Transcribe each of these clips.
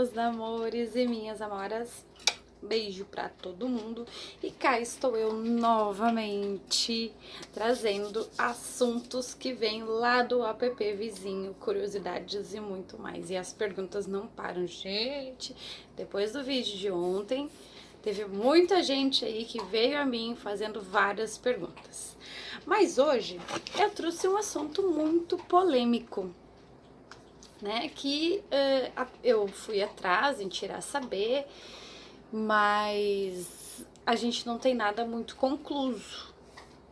meus amores e minhas amoras. Beijo pra todo mundo. E cá estou eu novamente trazendo assuntos que vêm lá do app vizinho, curiosidades e muito mais. E as perguntas não param, gente. Depois do vídeo de ontem, teve muita gente aí que veio a mim fazendo várias perguntas. Mas hoje eu trouxe um assunto muito polêmico, né? Que eu fui atrás em tirar saber, mas a gente não tem nada muito concluso,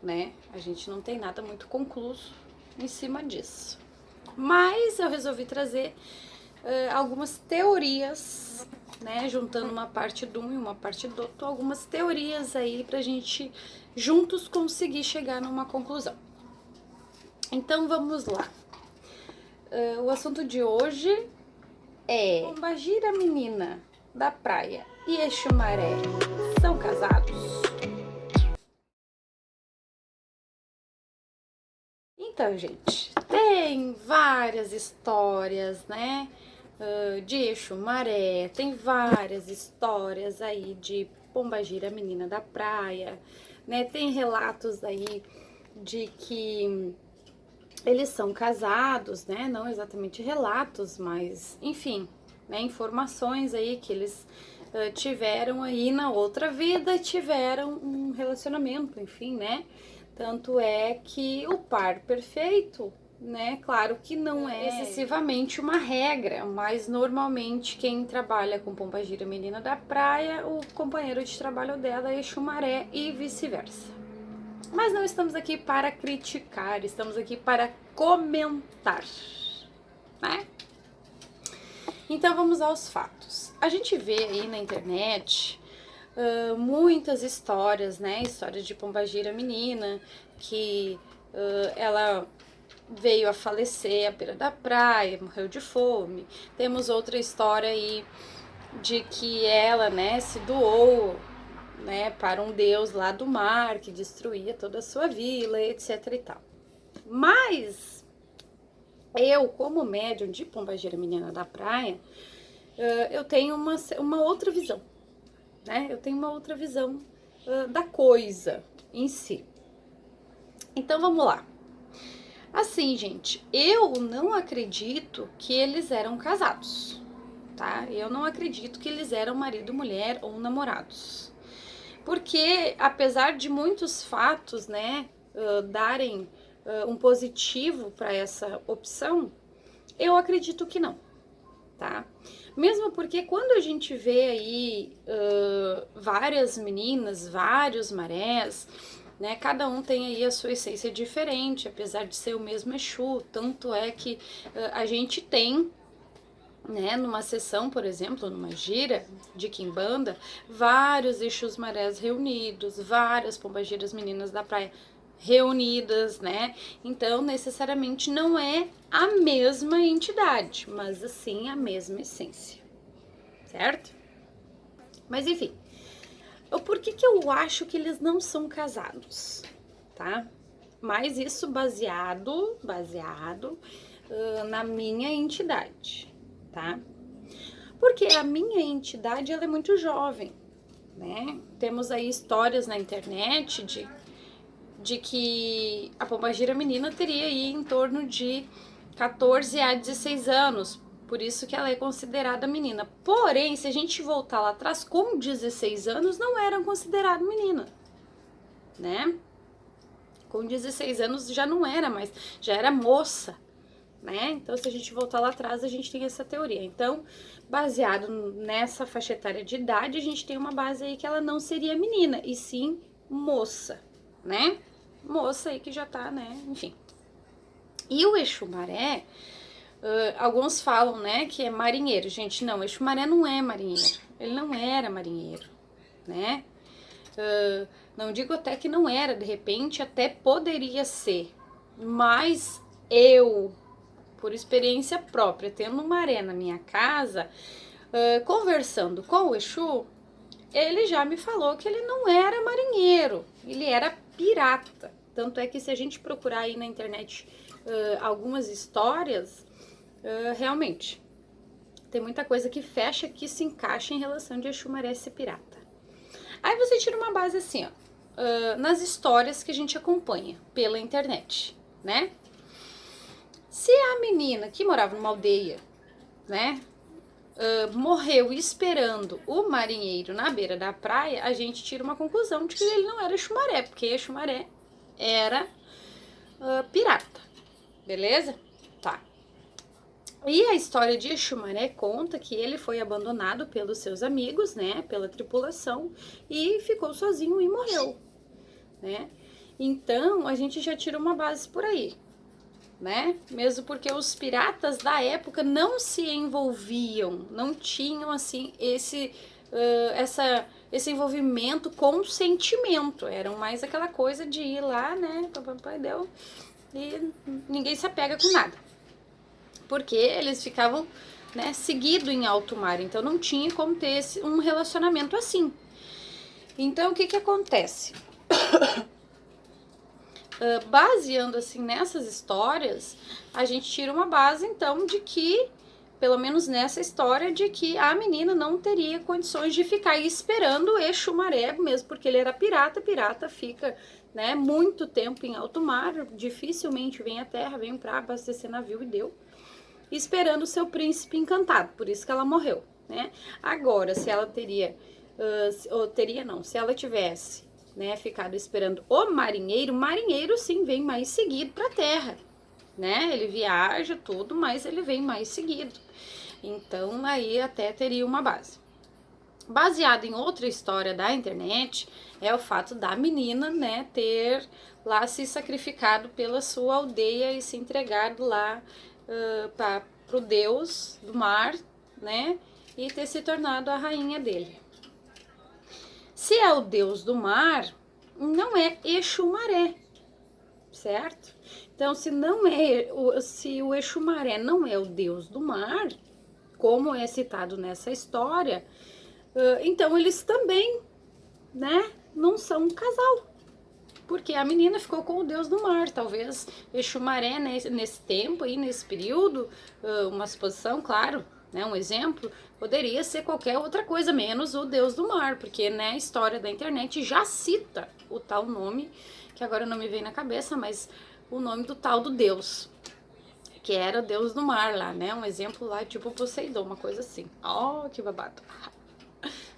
né? A gente não tem nada muito concluso em cima disso. Mas eu resolvi trazer algumas teorias, né? Juntando uma parte de um e uma parte do outro, algumas teorias aí pra gente juntos conseguir chegar numa conclusão. Então vamos lá. O assunto de hoje é: Pombagira Menina da Praia e Exu Maré são casados? Então, gente, tem várias histórias, né, de Exu Maré, tem várias histórias aí de Pombagira Menina da Praia, né, tem relatos aí de que eles são casados, né, não exatamente relatos, mas, enfim, né, informações aí que eles tiveram aí na outra vida, tiveram um relacionamento, enfim, né? Tanto é que o par perfeito, né? Claro que não é excessivamente uma regra, mas normalmente quem trabalha com Pombagira Menina da Praia, o companheiro de trabalho dela é Exu Maré e vice-versa. Mas não estamos aqui para criticar, estamos aqui para comentar, né? Então vamos aos fatos. A gente vê aí na internet muitas histórias, né? Histórias de Pombagira Menina, que ela veio a falecer à beira da praia, morreu de fome. Temos outra história aí de que ela, né, se doou, né, para um deus lá do mar que destruía toda a sua vila, etc e tal. Mas eu, como médium de Pombagira Menina da Praia, eu tenho uma outra visão, né? Eu tenho uma outra visão da coisa em si. Então vamos lá. Assim, gente, eu não acredito que eles eram casados, tá? Eu não acredito que eles eram marido, mulher ou namorados. Porque, apesar de muitos fatos, né, darem um positivo para essa opção, eu acredito que não, tá? Mesmo porque quando a gente vê aí várias meninas, vários marés, né, cada um tem aí a sua essência diferente, apesar de ser o mesmo Exu, tanto é que a gente tem, né, numa sessão, por exemplo, numa gira de quimbanda, vários Exus Marés reunidos, várias Pombagiras Meninas da Praia reunidas, né? Então, necessariamente não é a mesma entidade, mas assim a mesma essência, certo? Mas enfim, por que eu acho que eles não são casados, tá? Mas isso baseado na minha entidade, tá? Porque a minha entidade, ela é muito jovem, né? Temos aí histórias na internet de que a Pombagira Menina teria aí em torno de 14 a 16 anos, por isso que ela é considerada menina. Porém, se a gente voltar lá atrás, com 16 anos não eram consideradas menina, né? Com 16 anos já não era mais, já era moça, né? Então, se a gente voltar lá atrás, a gente tem essa teoria. Então, baseado nessa faixa etária de idade, a gente tem uma base aí que ela não seria menina, e sim moça, né? Moça aí que já tá, né? Enfim. E o Exu Maré, alguns falam, né, que é marinheiro. Gente, não, Exu Maré não é marinheiro. Ele não era marinheiro, né? Não digo até que não era, de repente até poderia ser. Mas eu, por experiência própria, tendo uma maré na minha casa, conversando com o Exu, ele já me falou que ele não era marinheiro, ele era pirata. Tanto é que se a gente procurar aí na internet algumas histórias, realmente tem muita coisa que fecha, que se encaixa em relação de Exu, Maré ser pirata. Aí você tira uma base assim, ó, nas histórias que a gente acompanha pela internet, né? Se a menina que morava numa aldeia, né, morreu esperando o marinheiro na beira da praia, a gente tira uma conclusão de que ele não era Exu Maré, porque Exu Maré era pirata, beleza? Tá. E a história de Exu Maré conta que ele foi abandonado pelos seus amigos, né, pela tripulação, e ficou sozinho e morreu, né? Então, a gente já tira uma base por aí, né? Mesmo porque os piratas da época não se envolviam, não tinham, assim, esse envolvimento com sentimento. Eram mais aquela coisa de ir lá, né, deu, e ninguém se apega com nada. Porque eles ficavam, né, seguido em alto mar, então não tinha como ter um relacionamento assim. Então o que que acontece? Baseando assim nessas histórias, a gente tira uma base então de que, pelo menos nessa história, de que a menina não teria condições de ficar esperando o Exu Maré, mesmo porque ele era pirata. Pirata fica, né, muito tempo em alto mar, dificilmente vem à terra, vem para abastecer navio e deu, esperando o seu príncipe encantado, por isso que ela morreu, né? Agora, se ela se ela tivesse, né, ficado esperando o marinheiro sim vem mais seguido para a terra, né? Ele viaja tudo, mas ele vem mais seguido. Então, aí até teria uma base. Baseado em outra história da internet, é o fato da menina, né, ter lá se sacrificado pela sua aldeia e se entregado lá pro deus do mar, né, e ter se tornado a rainha dele. Se é o deus do mar, não é Exu Maré, certo? Então, se o Exu Maré não é o deus do mar, como é citado nessa história, então eles também, né, não são um casal. Porque a menina ficou com o deus do mar. Talvez Exu Maré, nesse tempo aí, nesse período, uma suposição, claro, né, um exemplo, poderia ser qualquer outra coisa, menos o deus do mar. Porque, né, a história da internet já cita o tal nome, que agora não me vem na cabeça, mas o nome do tal do deus, que era o deus do mar lá, né? Um exemplo lá, tipo Poseidon, uma coisa assim. Ó, que babado.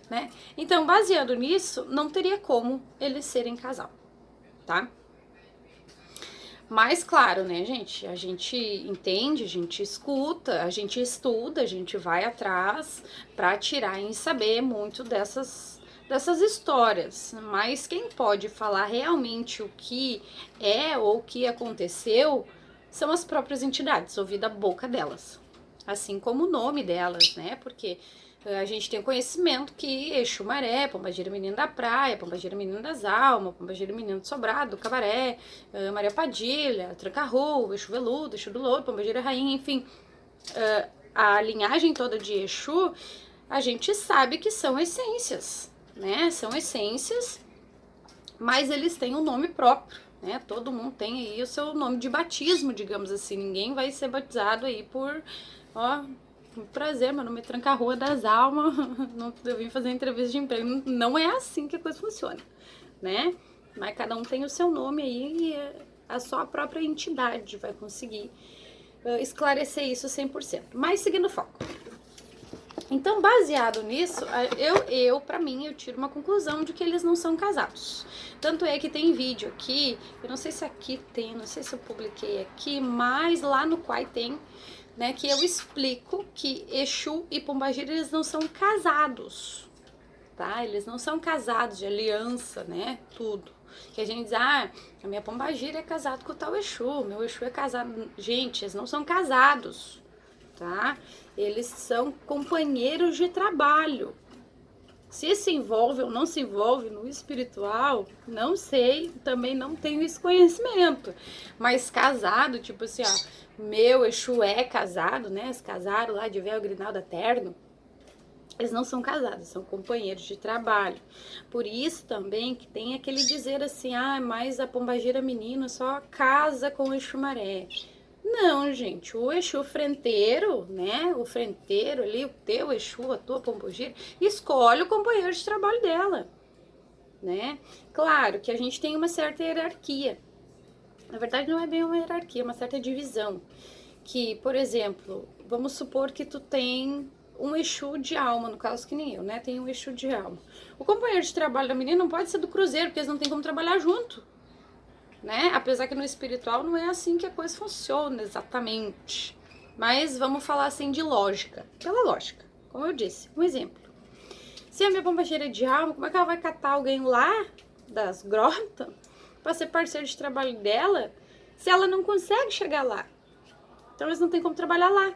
Né? Então, baseado nisso, não teria como eles serem casal, tá? Mas, claro, né, gente? A gente entende, a gente escuta, a gente estuda, a gente vai atrás pra tirar e saber muito dessas histórias. Mas quem pode falar realmente o que é ou o que aconteceu são as próprias entidades, ouvir da boca delas. Assim como o nome delas, né? Porque a gente tem o conhecimento que Exu Maré, Pombagira Menina da Praia, Pombagira Menina das Almas, Pombagira Menino do Sobrado, Cabaré, Maria Padilha, Tranca-Rua, Exu Veludo, Exu do Louro, Pombagira Rainha, enfim, a linhagem toda de Exu, a gente sabe que são essências, né? São essências, mas eles têm um nome próprio, né? Todo mundo tem aí o seu nome de batismo, digamos assim. Ninguém vai ser batizado aí por, ó, prazer, meu nome é Tranca-Rua das Almas, eu vim fazer entrevista de emprego. Não é assim que a coisa funciona, né? Mas cada um tem o seu nome aí e só a própria entidade vai conseguir esclarecer isso 100%. Mas seguindo o foco. Então, baseado nisso, pra mim, eu tiro uma conclusão de que eles não são casados. Tanto é que tem vídeo aqui, eu não sei se aqui tem, não sei se eu publiquei aqui, mas lá no Quai tem, né, que eu explico que Exu e Pombagira, eles não são casados, tá? Eles não são casados de aliança, né, tudo. Que a gente diz, a minha Pombagira é casada com o tal Exu, meu Exu é casado. Gente, eles não são casados, tá? Eles são companheiros de trabalho. Se se envolve ou não se envolve no espiritual, não sei, também não tenho esse conhecimento. Mas casado, tipo assim, ó, meu Exu é casado, né? Eles casaram lá de véu, grinalda, terno. Eles não são casados, são companheiros de trabalho. Por isso também que tem aquele dizer assim, mas a Pombagira menina só casa com o Exu Maré. Não, gente, o Exu frenteiro, né, o frenteiro ali, o teu Exu, a tua pombogira, escolhe o companheiro de trabalho dela, né? Claro que a gente tem uma certa hierarquia. Na verdade, não é bem uma hierarquia, é uma certa divisão. Que, por exemplo, vamos supor que tu tem um Exu de alma, no caso que nem eu, né? Tem um Exu de alma. O companheiro de trabalho da menina não pode ser do cruzeiro, porque eles não têm como trabalhar junto, né? Apesar que no espiritual não é assim que a coisa funciona exatamente. Mas vamos falar assim de lógica. Pela lógica, como eu disse, um exemplo. Se a minha pombageira é de alma, como é que ela vai catar alguém lá das grotas para ser parceiro de trabalho dela se ela não consegue chegar lá? Então eles não têm como trabalhar lá,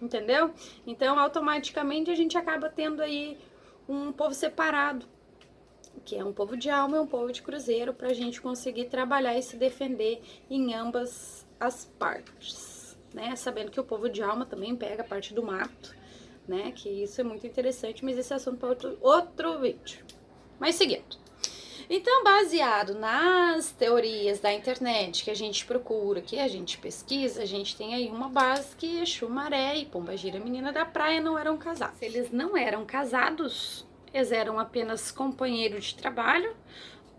entendeu? Então automaticamente a gente acaba tendo aí um povo separado, que é um povo de alma e um povo de cruzeiro, para a gente conseguir trabalhar e se defender em ambas as partes, né? Sabendo que o povo de alma também pega a parte do mato, né? Que isso é muito interessante, mas esse é assunto para outro vídeo. Mas seguindo. Então, baseado nas teorias da internet que a gente procura, que a gente pesquisa, a gente tem aí uma base que Exu Maré e Pombagira Menina da Praia não eram casados. Se eles não eram casados, eles eram apenas companheiros de trabalho,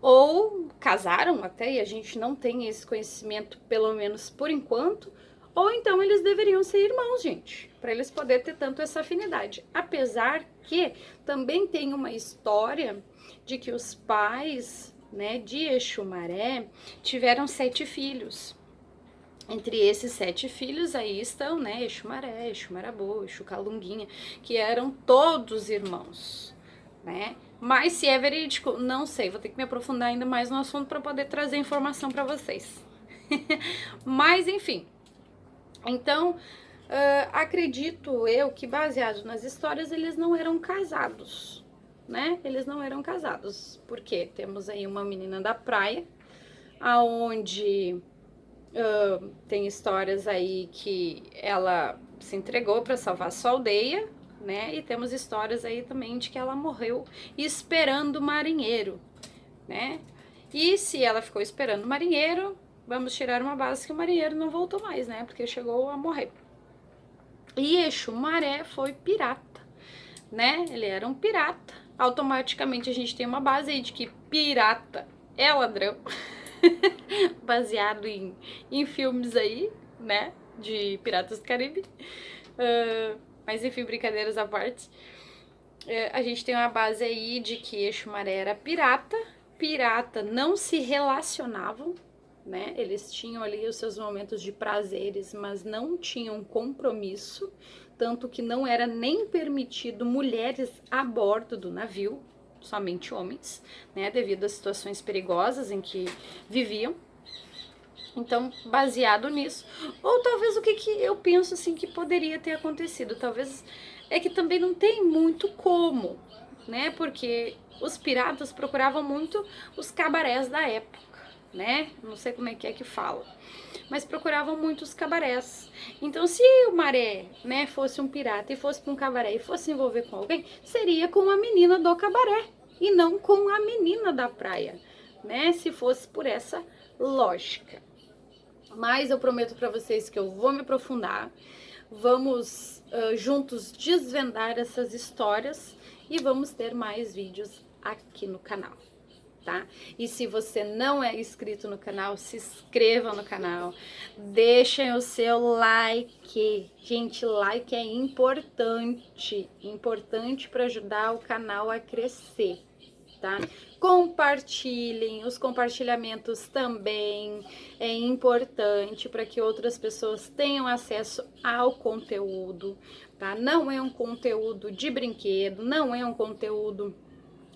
ou casaram até, e a gente não tem esse conhecimento, pelo menos por enquanto, ou então eles deveriam ser irmãos, gente, para eles poderem ter tanto essa afinidade. Apesar que também tem uma história de que os pais, né, de Exu Maré tiveram 7 filhos. Entre esses 7 filhos aí estão, né, Exu Maré, Exu Marabô, Exu Calunguinha, que eram todos irmãos, né? Mas se é verídico, não sei, vou ter que me aprofundar ainda mais no assunto para poder trazer informação para vocês. Mas enfim, então acredito eu que baseado nas histórias eles não eram casados, né? Eles não eram casados, porque temos aí uma menina da praia, aonde tem histórias aí que ela se entregou para salvar sua aldeia, né? E temos histórias aí também de que ela morreu esperando o marinheiro, né? E se ela ficou esperando o marinheiro, vamos tirar uma base que o marinheiro não voltou mais, né? Porque chegou a morrer. E Exu Maré foi pirata, né? Ele era um pirata. Automaticamente a gente tem uma base aí de que pirata é ladrão. Baseado em filmes aí, né? De Piratas do Caribe. Mas enfim, brincadeiras à parte. A gente tem uma base aí de que Exu Maré era pirata. Pirata não se relacionavam, né? Eles tinham ali os seus momentos de prazeres, mas não tinham compromisso, tanto que não era nem permitido mulheres a bordo do navio, somente homens, né? Devido às situações perigosas em que viviam. Então, baseado nisso, ou talvez o que eu penso assim que poderia ter acontecido, talvez é que também não tem muito como, né? Porque os piratas procuravam muito os cabarés da época, né? Não sei como é que fala, mas procuravam muito os cabarés. Então, se o Maré, né, fosse um pirata e fosse para um cabaré e fosse se envolver com alguém, seria com a menina do cabaré e não com a menina da praia, né? Se fosse por essa lógica. Mas eu prometo para vocês que eu vou me aprofundar, vamos juntos desvendar essas histórias e vamos ter mais vídeos aqui no canal, tá? E se você não é inscrito no canal, se inscreva no canal, deixem o seu like. Gente, like é importante, importante para ajudar o canal a crescer, tá? Compartilhem, os compartilhamentos também é importante para que outras pessoas tenham acesso ao conteúdo, tá? Não é um conteúdo de brinquedo, não é um conteúdo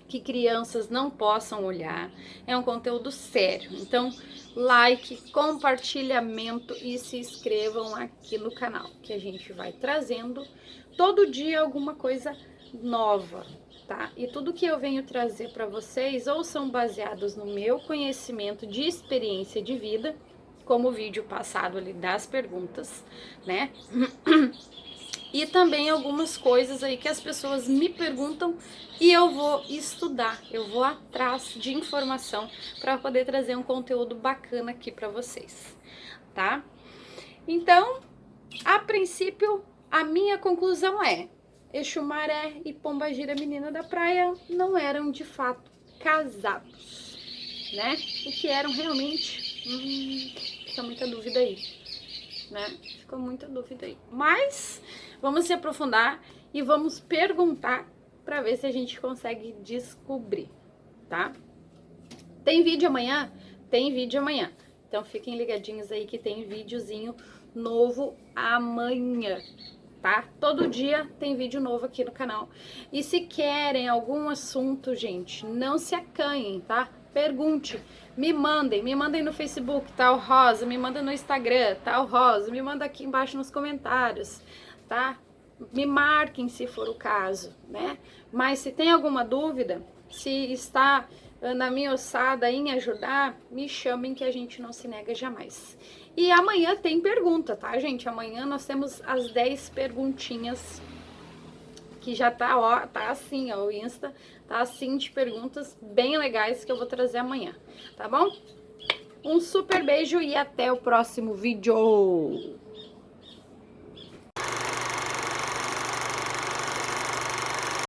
que crianças não possam olhar, é um conteúdo sério. Então, like, compartilhamento e se inscrevam aqui no canal, que a gente vai trazendo todo dia alguma coisa nova, tá? E tudo que eu venho trazer para vocês ou são baseados no meu conhecimento de experiência de vida, como o vídeo passado ali das perguntas, né? E também algumas coisas aí que as pessoas me perguntam e eu vou estudar, eu vou atrás de informação para poder trazer um conteúdo bacana aqui para vocês, tá? Então, a princípio, a minha conclusão é: Exu Maré e Pombagira, menina da praia, não eram de fato casados, né? O que eram realmente, fica muita dúvida aí, né? Ficou muita dúvida aí. Mas vamos se aprofundar e vamos perguntar para ver se a gente consegue descobrir, tá? Tem vídeo amanhã? Tem vídeo amanhã. Então fiquem ligadinhos aí que tem videozinho novo amanhã, tá? Todo dia tem vídeo novo aqui no canal. E se querem algum assunto, gente, não se acanhem, tá? Pergunte, me mandem no Facebook, tá o Rosa, me manda no Instagram, tá o Rosa, me manda aqui embaixo nos comentários, tá? Me marquem se for o caso, né? Mas se tem alguma dúvida, se está na minha ossada em ajudar, me chamem que a gente não se nega jamais. E amanhã tem pergunta, tá, gente? Amanhã nós temos as 10 perguntinhas, que já tá, ó, tá assim, ó, o Insta tá assim de perguntas bem legais que eu vou trazer amanhã, tá bom? Um super beijo e até o próximo vídeo!